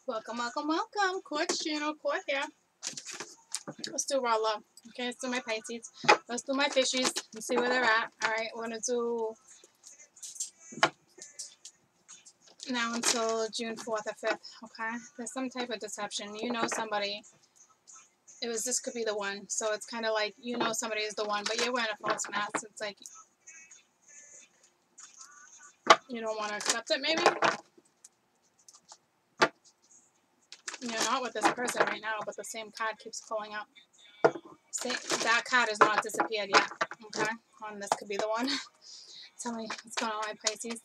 Welcome, welcome, welcome. Court channel, court here. Let's do raw love. Okay, let's do my Pisces. Let's do my fishies and see where they're at. Alright, we're going to do now until June 4th or 5th. Okay, there's some type of deception. You know somebody. This could be the one. So it's kind of like, you know somebody is the one, but you're wearing a false mask. It's like you don't want to accept it, maybe? You're not with this person right now, but the same card keeps pulling up. That card has not disappeared yet. Okay, this could be the one. Tell me what's going on, my Pisces.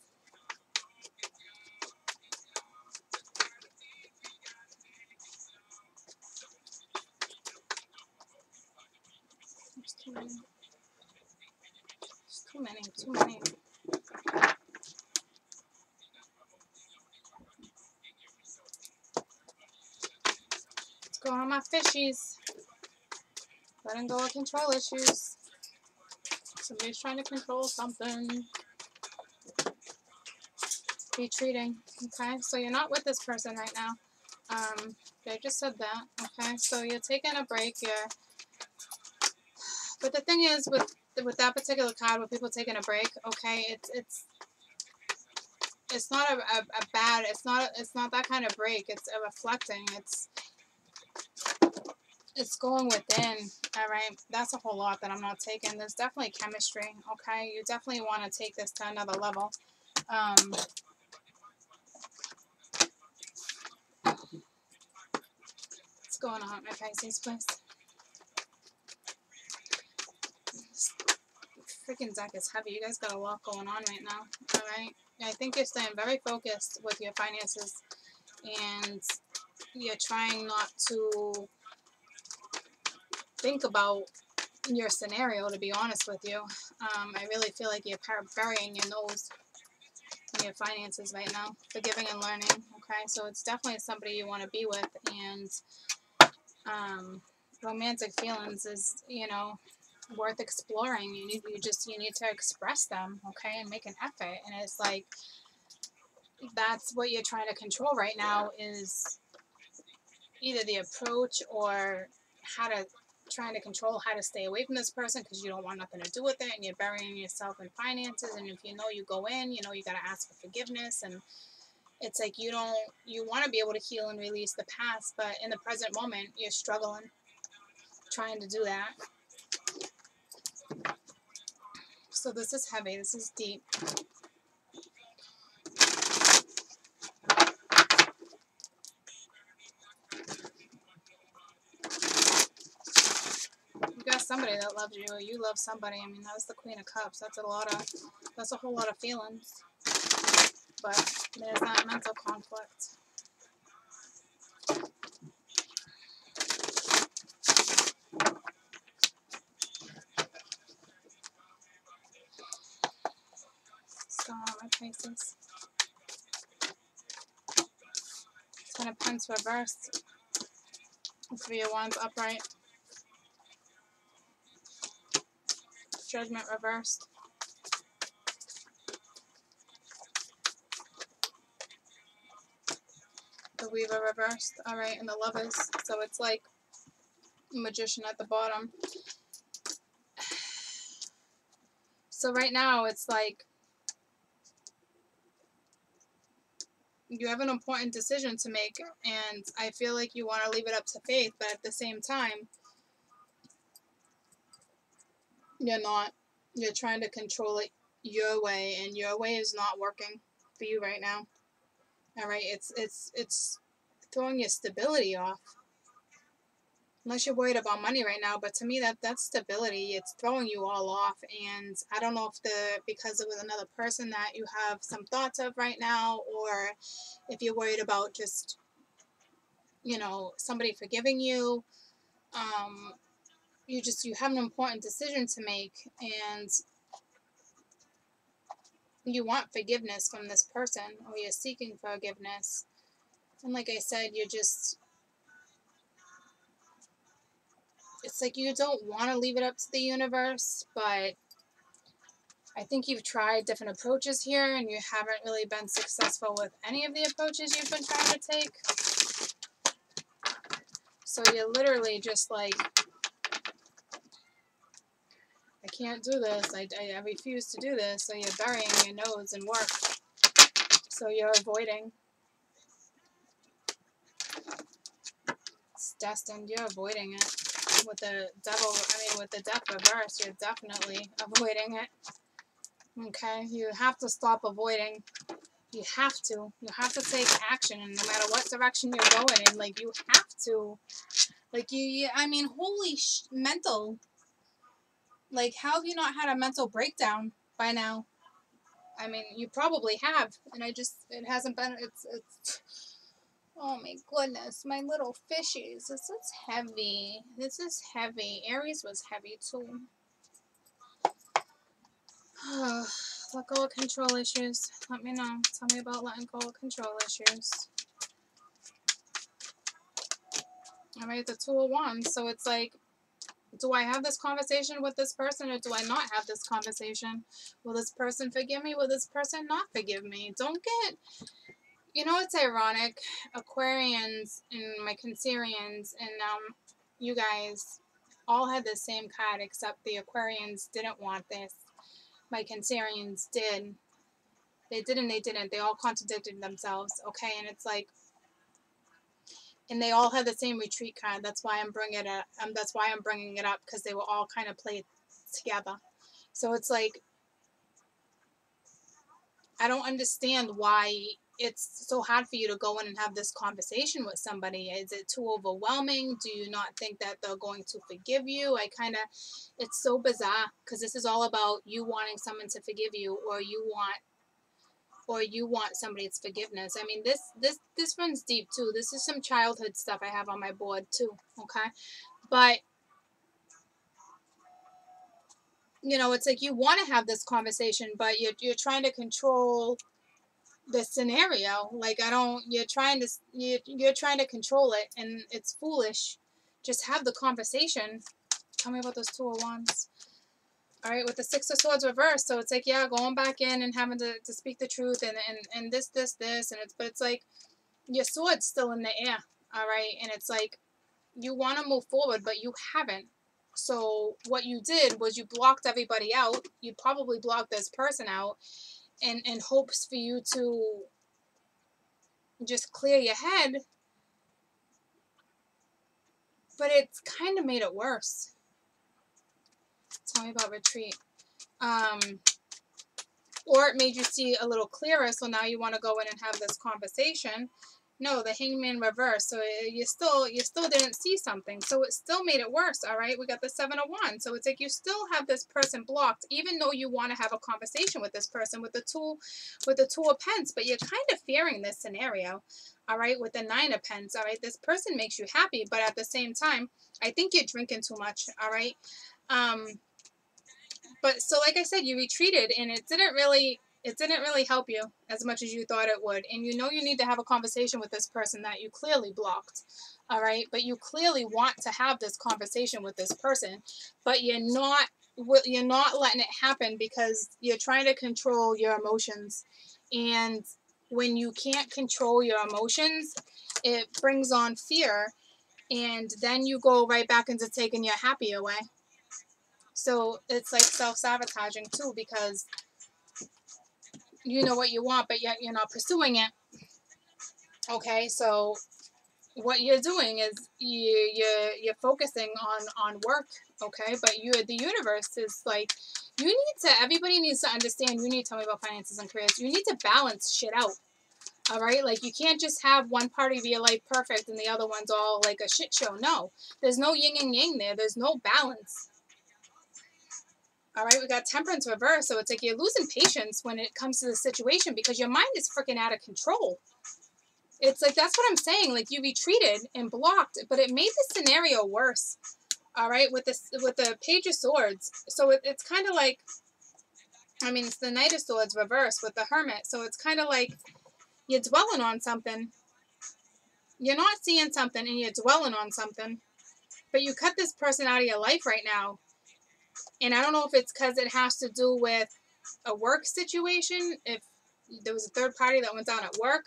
There's too many. There's too many. Too many. What's going on, my fishies? Letting go of control issues. Somebody's trying to control something. Be treating. Okay, so you're not with this person right now. They just said that. Okay, so you're taking a break here. But the thing is, with that particular card, with people taking a break, okay, it's not a bad. It's not that kind of break. It's a reflecting. It's going within. All right, that's a whole lot that I'm not taking. There's definitely chemistry. Okay, you definitely want to take this to another level. What's going on, my Pisces, please? This freaking deck is heavy. You guys got a lot going on right now. All right, I think you're staying very focused with your finances, and you're trying not to think about your scenario, to be honest with you. I really feel like you're burying your nose in your finances right now. Forgiving and learning. Okay, so it's definitely somebody you want to be with, and romantic feelings is, you know, worth exploring. You need to express them, okay, and make an effort. And it's like that's what you're trying to control right now, is either the approach or trying to control how to stay away from this person, because you don't want nothing to do with it, and you're burying yourself in finances. And if you know you go in, you know you got to ask for forgiveness, and it's like you want to be able to heal and release the past, but in the present moment you're struggling trying to do that. So this is heavy. This is deep. You got somebody that loves you, or you love somebody. I mean, that was the Queen of Cups. That's a whole lot of feelings. But there's that mental conflict. What's going on, my Pisces? Ten of Pentacles reversed. Three of Wands upright. Judgment reversed. The Weaver reversed. Alright, and the Lovers. So it's like Magician at the bottom. So right now it's like you have an important decision to make, and I feel like you want to leave it up to faith, but at the same time you're not. You're trying to control it your way, and your way is not working for you right now. All right, it's throwing your stability off. Unless you're worried about money right now, but to me that's stability. It's throwing you all off, and I don't know if because it was another person that you have some thoughts of right now, or if you're worried about just, you know, somebody forgiving you. You have an important decision to make, and you want forgiveness from this person, or you're seeking forgiveness. And like I said, it's like you don't want to leave it up to the universe, but I think you've tried different approaches here, and you haven't really been successful with any of the approaches you've been trying to take. So you're literally just like, I can't do this. I refuse to do this. So you're burying your nose in work. So you're avoiding. It's destined. You're avoiding it. With the devil, with the death reverse, you're definitely avoiding it. Okay? You have to stop avoiding. You have to. You have to take action. And no matter what direction you're going in, like, you have to. Like, holy mental. Like, how have you not had a mental breakdown by now? I mean, you probably have. And it hasn't been, it's, oh my goodness, my little fishies. This is heavy. This is heavy. Aries was heavy too. Let go of control issues. Let me know. Tell me about letting go of control issues. Alright, the 2 of Wands. So it's like, do I have this conversation with this person or do I not have this conversation? Will this person forgive me? Will this person not forgive me? Don't get... You know, it's ironic. Aquarians and my Cancerians and you guys all had the same card, except the Aquarians didn't want this. My Cancerians did. They did and they didn't. They all contradicted themselves, okay? And it's like, and they all had the same retreat card. That's why I'm bringing it up. That's why I'm bringing it up, because they were all kind of played together. So it's like, I don't understand why it's so hard for you to go in and have this conversation with somebody. Is it too overwhelming? Do you not think that they're going to forgive you? It's so bizarre, because this is all about you wanting someone to forgive you, or you want somebody's forgiveness. I mean, this runs deep too. This is some childhood stuff I have on my board too, okay? But you know, it's like you want to have this conversation, but you're trying to control the scenario. Like, you're trying to control it, and it's foolish. Just have the conversation. Tell me about those 2 of Wands. All right, with the 6 of Swords reversed. So it's like, yeah, going back in and having to speak the truth and this, and it's like your sword's still in the air. All right. And it's like, you want to move forward, but you haven't. So what you did was you blocked everybody out. You probably blocked this person out in hopes for you to just clear your head. But it's kind of made it worse. Tell me about retreat. Or it made you see a little clearer, so now you want to go in and have this conversation. No, the Hangman reverse. So you still didn't see something. So it still made it worse, all right? We got the 7 of Wands. So it's like you still have this person blocked, even though you want to have a conversation with this person with the 2 of Pence, but you're kind of fearing this scenario, all right? With the 9 of Pence, all right? This person makes you happy, but at the same time, I think you're drinking too much, all right? But so like I said, you retreated, and it didn't really help you as much as you thought it would. And you know you need to have a conversation with this person that you clearly blocked. All right? But you clearly want to have this conversation with this person, but you're not letting it happen because you're trying to control your emotions. And when you can't control your emotions, it brings on fear, and then you go right back into taking your happy away. So it's like self-sabotaging too, because you know what you want, but yet you're not pursuing it. Okay, so what you're doing is you're focusing on work, okay? But the universe is like, everybody needs to understand, you need to tell me about finances and careers. You need to balance shit out. All right? Like, you can't just have one part of your life perfect and the other one's all like a shit show. No. There's no yin and yang there. There's no balance. All right, we got Temperance reverse, so it's like you're losing patience when it comes to the situation because your mind is freaking out of control. It's like, that's what I'm saying. Like, you retreated and blocked, but it made the scenario worse. All right, with the Page of Swords. So it's kind of like, it's the Knight of Swords reverse with the Hermit. So it's kind of like you're dwelling on something. You're not seeing something and you're dwelling on something. But you cut this person out of your life right now. And I don't know if it's because it has to do with a work situation, if there was a third party that went down at work.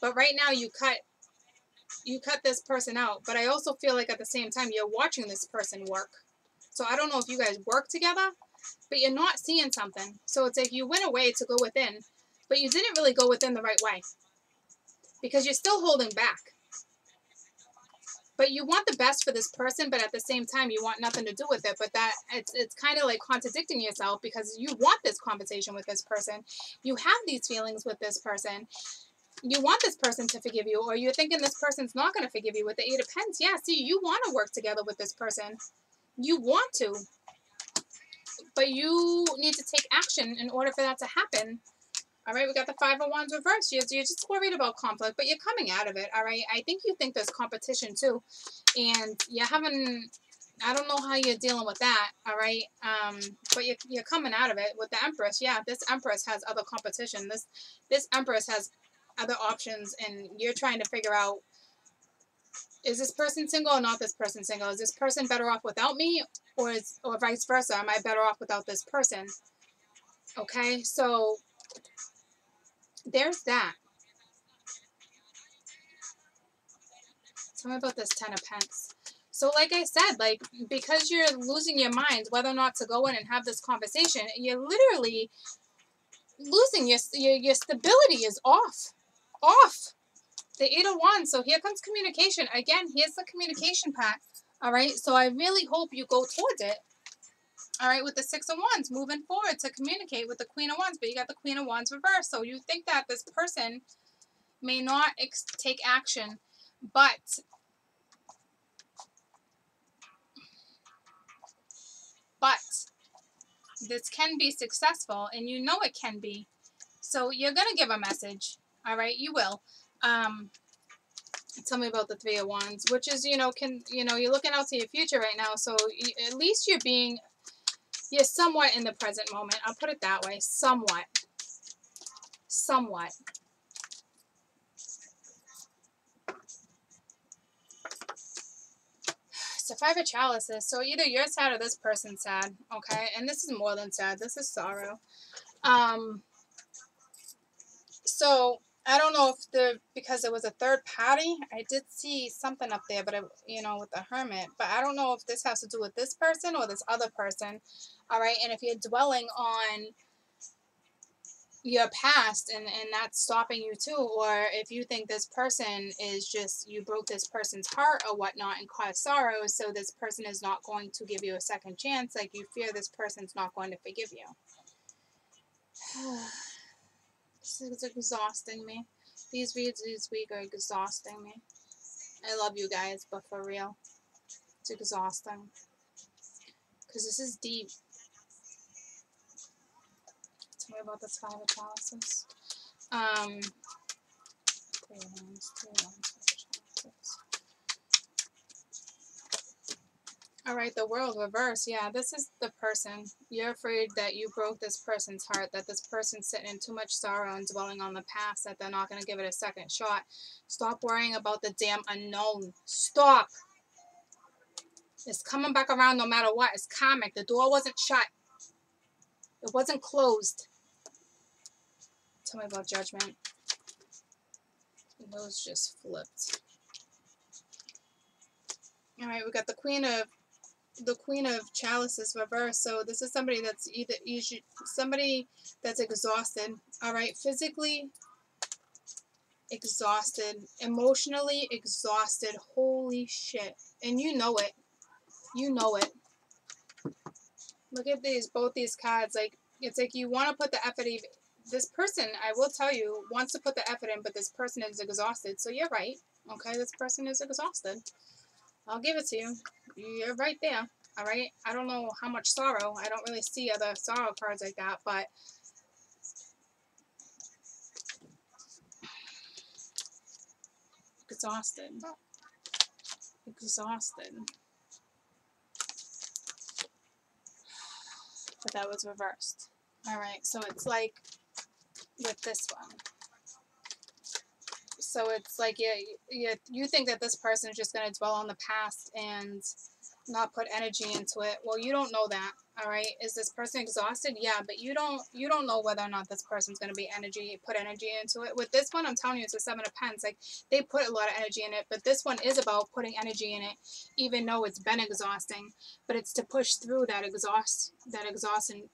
But right now you cut you cut this person out. But I also feel like at the same time, you're watching this person work. So I don't know if you guys work together, but you're not seeing something. So it's like you went away to go within, but you didn't really go within the right way because you're still holding back. But you want the best for this person, but at the same time, you want nothing to do with it. But that it's kind of like contradicting yourself because you want this conversation with this person. You have these feelings with this person. You want this person to forgive you, or you're thinking this person's not going to forgive you with the Eight of Pentacles. Yeah, see, you want to work together with this person. You want to. But you need to take action in order for that to happen. All right, we got the Five of Wands reversed. You're just worried about conflict, but you're coming out of it, all right? I think you think there's competition, too. And you're having, I don't know how you're dealing with that, all right? But you're coming out of it with the Empress. Yeah, this Empress has other competition. This Empress has other options, and you're trying to figure out, is this person single or not this person single? Is this person better off without me, or vice versa? Am I better off without this person? Okay, so there's that. Tell me about this Ten of Pentacles. So like I said, like, because you're losing your mind whether or not to go in and have this conversation, you're literally losing your stability is off. The Eight of Wands. So here comes communication. Again, here's the communication part. All right, so I really hope you go towards it. All right, with the Six of Wands, moving forward to communicate with the Queen of Wands, but you got the Queen of Wands reversed. So you think that this person may not take action, but this can be successful, and you know it can be. So you're going to give a message. All right, you will. Tell me about the Three of Wands, which is, you're looking out to your future right now. So at least you're somewhat in the present moment. I'll put it that way. Somewhat. So Five of Chalices. So either you're sad or this person's sad. Okay. And this is more than sad. This is sorrow. So I don't know if because it was a third party, I did see something up there, but with the Hermit, but I don't know if this has to do with this person or this other person. All right. And if you're dwelling on your past and that's stopping you too, or if you think this person is just, you broke this person's heart or whatnot and caused sorrow, so this person is not going to give you a second chance, like you fear this person's not going to forgive you. This is exhausting me. These reads this week are exhausting me. I love you guys, but for real, it's exhausting. Because this is deep. Tell me about this Five of Chalices. Three of Wands, Alright, the World reverse. Yeah, this is the person. You're afraid that you broke this person's heart, that this person's sitting in too much sorrow and dwelling on the past, that they're not going to give it a second shot. Stop worrying about the damn unknown. Stop. It's coming back around no matter what. It's karmic. The door wasn't shut. It wasn't closed. Tell me about Judgment. Those just flipped. Alright, we got the Queen of Chalices reversed. So this is somebody that's somebody that's exhausted. All right, physically exhausted, emotionally exhausted. Holy shit! And you know it. You know it. Look at both these cards. Like, it's like you want to put the effort. This person, I will tell you, wants to put the effort in, but this person is exhausted. So you're right. Okay, this person is exhausted. I'll give it to you. You're right there. All right. I don't know how much sorrow. I don't really see other sorrow cards like that, but exhausted. Exhausted. But that was reversed. All right. So it's like with this one. So it's like you think that this person is just going to dwell on the past and not put energy into it. Well, you don't know that. All right. Is this person exhausted? Yeah, but you don't know whether or not this person's going to be put energy into it. With this one, I'm telling you, it's a 7 of Pents. Like, they put a lot of energy in it, but this one is about putting energy in it, even though it's been exhausting. But it's to push through that exhaustion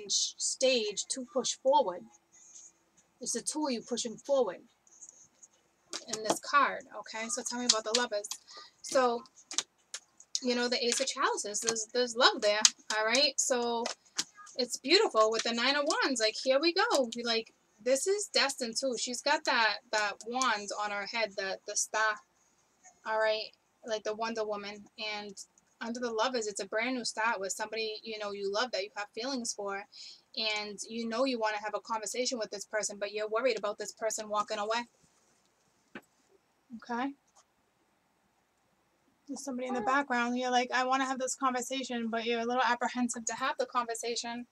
stage to push forward. It's a tool you pushing forward in this card. Okay, so tell me about the Lovers. So, you know, the Ace of Chalices, there's love there. All right, so it's beautiful with the 9 of Wands. Like, here we go. Like, this is destined too. She's got that wand on her head, the star. All right, like the Wonder Woman. And under the Lovers, it's a brand new start with somebody, you know, you love, that you have feelings for, and you know you want to have a conversation with this person, but you're worried about this person walking away. Okay. There's somebody in the background. You're like, I want to have this conversation, but you're a little apprehensive to have the conversation.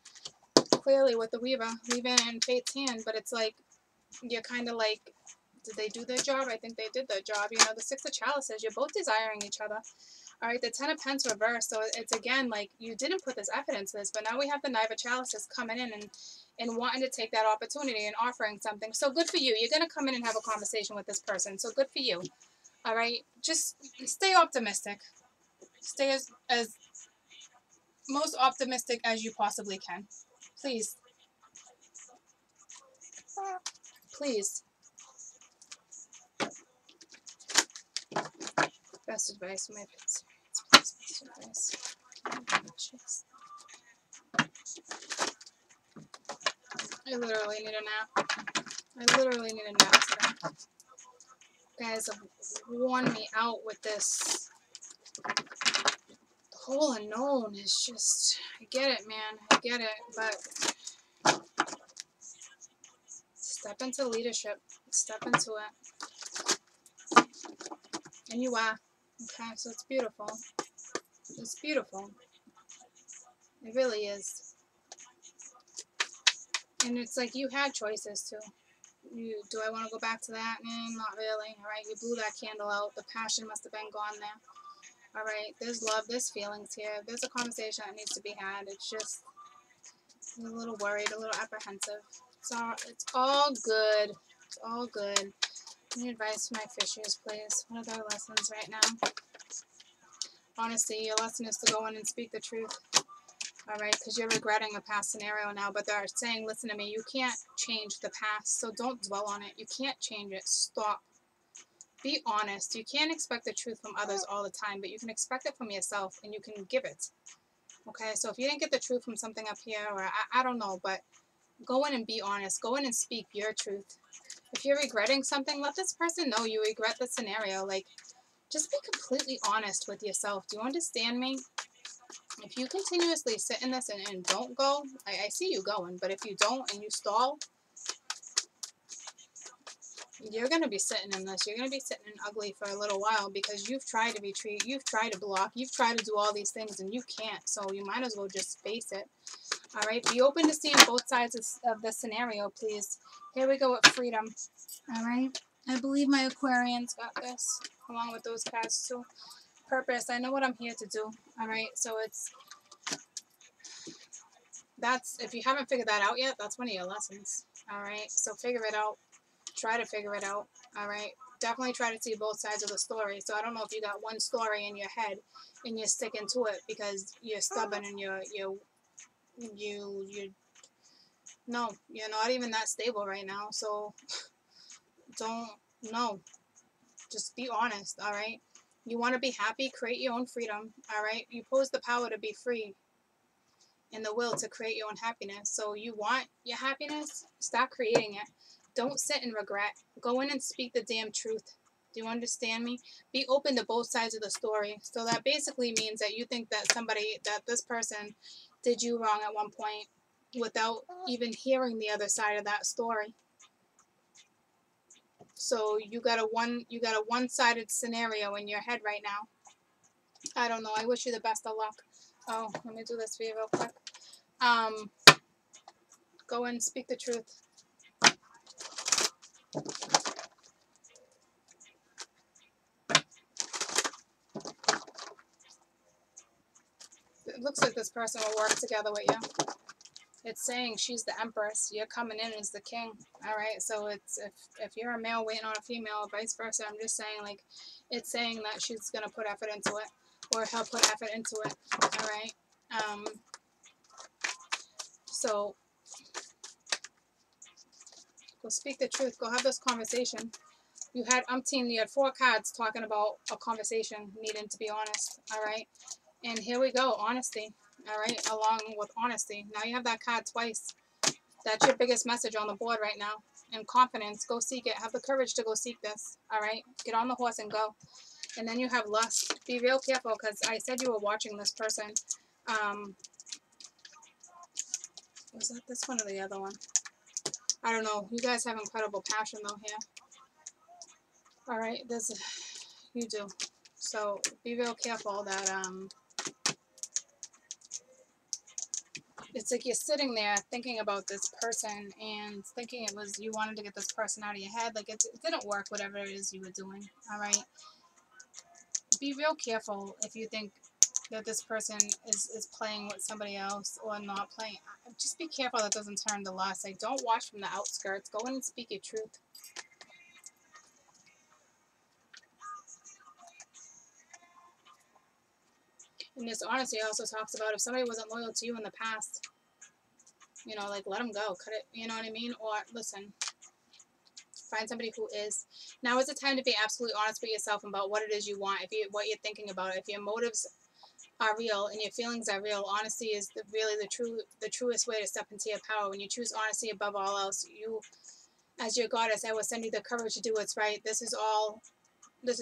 Clearly with the Weaver in Fate's hand, but it's like, you're kind of like, did they do their job? I think they did their job. You know, the 6 of Chalices, you're both desiring each other. All right, the 10 of Pents reversed, so it's again like, you didn't put this effort into this, but now we have the 9 of Chalices coming in and wanting to take that opportunity and offering something. So good for you. You're going to come in and have a conversation with this person, so good for you. All right, just stay optimistic. Stay as most optimistic as you possibly can. Please. Please. Best advice for my kids. Best advice. I literally need a nap. I literally need a nap today. You guys have worn me out with this. The whole unknown is just, I get it, man. I get it, but step into leadership. Step into it. And you are. Okay, so it's beautiful. It's beautiful. It really is. And it's like, you had choices too. Do I want to go back to that? Not really. All right, you blew that candle out. The passion must have been gone there. All right, there's love, there's feelings here. There's a conversation that needs to be had. It's just, I'm a little worried, a little apprehensive. It's all good. It's all good. Any advice for my fishes, please? What are their lessons right now? Honestly, your lesson is to go in and speak the truth. All right, because you're regretting a past scenario now, but they're saying, listen to me, you can't change the past, so don't dwell on it. You can't change it. Stop. Be honest. You can't expect the truth from others all the time, but you can expect it from yourself, and you can give it. Okay, so if you didn't get the truth from something up here, or I don't know, but go in and be honest. Go in and speak your truth. If you're regretting something, let this person know you regret the scenario. Like, just be completely honest with yourself. Do you understand me? If you continuously sit in this and don't go, I see you going, but if you don't and you stall, you're going to be sitting in this. You're going to be sitting in ugly for a little while, because you've tried to retreat, you've tried to block, you've tried to do all these things, and you can't. So you might as well just face it. All right, be open to seeing both sides of the scenario, please. Here we go with freedom. All right, I believe my Aquarians got this, along with those cards too. Purpose, I know what I'm here to do. All right, so that's, if you haven't figured that out yet, that's one of your lessons. All right, so figure it out. Try to figure it out. All right, definitely try to see both sides of the story. So I don't know if you got one story in your head and you're sticking to it because you're stubborn and you're no, you're not even that stable right now. So no, just be honest. All right, you want to be happy, create your own freedom. All right, you pose the power to be free and the will to create your own happiness. So you want your happiness, start creating it. Don't sit in regret. Go in and speak the damn truth. Do you understand me? Be open to both sides of the story. So that basically means that you think that this person did you wrong at one point without even hearing the other side of that story. So you got a one-sided scenario in your head right now. I don't know. I wish you the best of luck. Oh, let me do this for you real quick. Go and speak the truth. it looks like this person will work together with you. It's saying she's the Empress. You're coming in as the King. All right. So it's if you're a male waiting on a female, or vice versa. I'm just saying, like, it's saying that she's gonna put effort into it, or he'll put effort into it. All right. So go speak the truth. Go have this conversation. You had you had 4 cards talking about a conversation needing to be honest. All right. And here we go. Honesty. All right. Along with honesty. Now you have that card twice. That's your biggest message on the board right now. And confidence. Go seek it. Have the courage to go seek this. All right. Get on the horse and go. And then you have lust. Be real careful because I said you were watching this person. Was that this one or the other one? I don't know. You guys have incredible passion though here. All right. You do. So be real careful that it's like you're sitting there thinking about this person and thinking it was you wanted to get this person out of your head. Like it didn't work, whatever it is you were doing. All right. Be real careful if you think that this person is playing with somebody else or not playing. Just be careful that doesn't turn to lust. Like don't watch from the outskirts. Go in and speak your truth. And this honesty also talks about if somebody wasn't loyal to you in the past, you know, like let them go, cut it, you know what I mean? Or listen, find somebody who is. Now is the time to be absolutely honest with yourself about what it is you want, what you're thinking about. If your motives are real and your feelings are real, honesty is really the truest way to step into your power. When you choose honesty above all else, you, as your goddess, I will send you the courage to do what's right. This is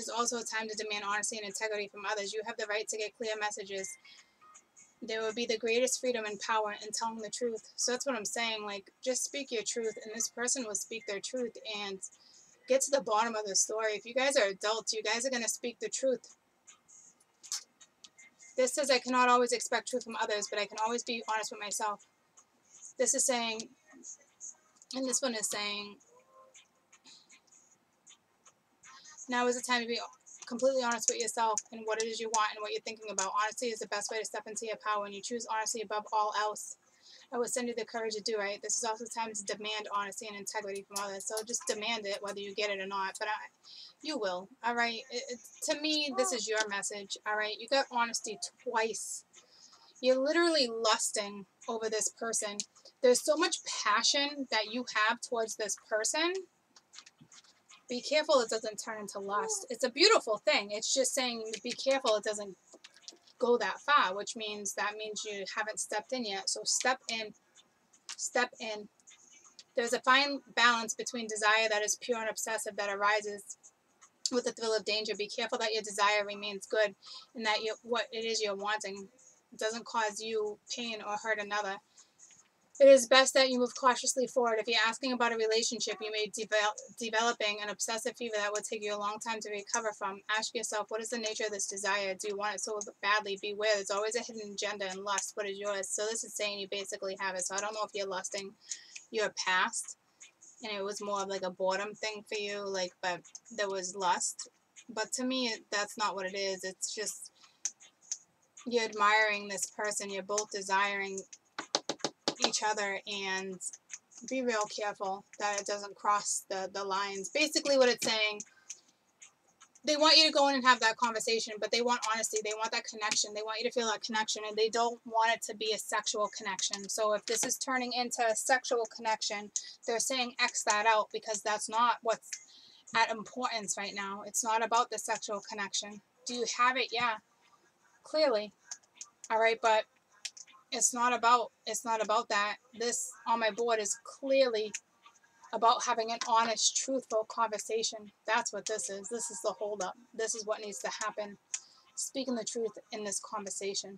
also a time to demand honesty and integrity from others. You have the right to get clear messages. There will be the greatest freedom and power in telling the truth. So that's what I'm saying. Like, just speak your truth, and this person will speak their truth and get to the bottom of the story. If you guys are adults, you guys are going to speak the truth. This says I cannot always expect truth from others, but I can always be honest with myself. This is saying, and this one is saying, now is the time to be completely honest with yourself and what it is you want and what you're thinking about. Honesty is the best way to step into your power. When you choose honesty above all else, I will send you the courage to do right. This is also time to demand honesty and integrity from others. So just demand it, whether you get it or not. But you will. All right. To me, this is your message. All right. You got honesty twice. You're literally lusting over this person. There's so much passion that you have towards this person. Be careful it doesn't turn into lust. It's a beautiful thing. It's just saying be careful it doesn't go that far, which means you haven't stepped in yet. So step in. Step in. There's a fine balance between desire that is pure and obsessive that arises with the thrill of danger. Be careful that your desire remains good and that what it is you're wanting doesn't cause you pain or hurt another. It is best that you move cautiously forward. If you're asking about a relationship, you may be developing an obsessive fever that will take you a long time to recover from. Ask yourself, what is the nature of this desire? Do you want it so badly? Beware. There's always a hidden agenda in lust. What is yours? So this is saying you basically have it. So I don't know if you're lusting your past and it was more of like a boredom thing for you, like, but there was lust. But to me, that's not what it is. It's just you're admiring this person. You're both desiring each other, and be real careful that it doesn't cross the lines. Basically what it's saying, they want you to go in and have that conversation, but they want honesty. They want that connection. They want you to feel that connection, and they don't want it to be a sexual connection. So if this is turning into a sexual connection, they're saying X that out because that's not what's at importance right now. It's not about the sexual connection. Do you have it? Yeah, clearly. All right, but it's not about that. This on my board is clearly about having an honest, truthful conversation. That's what this is. This is the holdup. This is what needs to happen. Speaking the truth in this conversation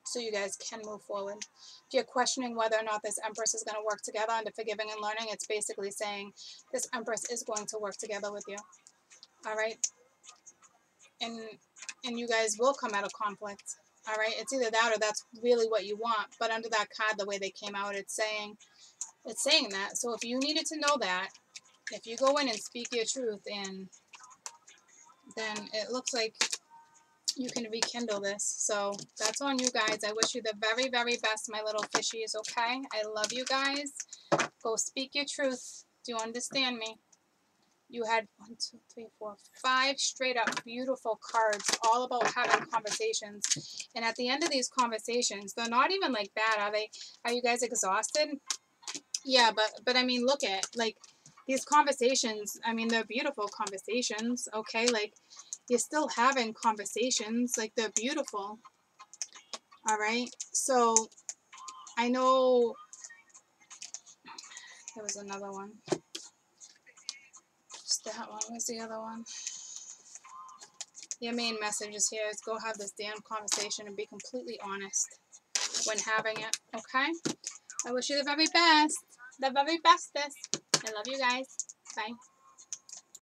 so you guys can move forward. If you're questioning whether or not this Empress is going to work together under forgiving and learning, it's basically saying this Empress is going to work together with you. All right? And you guys will come out of conflict. All right, it's either that or that's really what you want. But under that card, the way they came out, it's saying that. So if you needed to know that, if you go in and speak your truth, and then it looks like you can rekindle this. So that's on you guys. I wish you the very, very best, my little fishies, okay? I love you guys. Go speak your truth. Do you understand me? You had 1, 2, 3, 4, 5 straight up beautiful cards, all about having conversations. And at the end of these conversations, they're not even like bad, are they? Are you guys exhausted? Yeah, but I mean, look at, like, these conversations. I mean, they're beautiful conversations, okay? Like, you're still having conversations. Like, they're beautiful. All right? So, I know there was another one. Just that one. Where's the other one? Your main message is here is go have this damn conversation and be completely honest when having it, okay? I wish you the very best. The very bestest. I love you guys. Bye.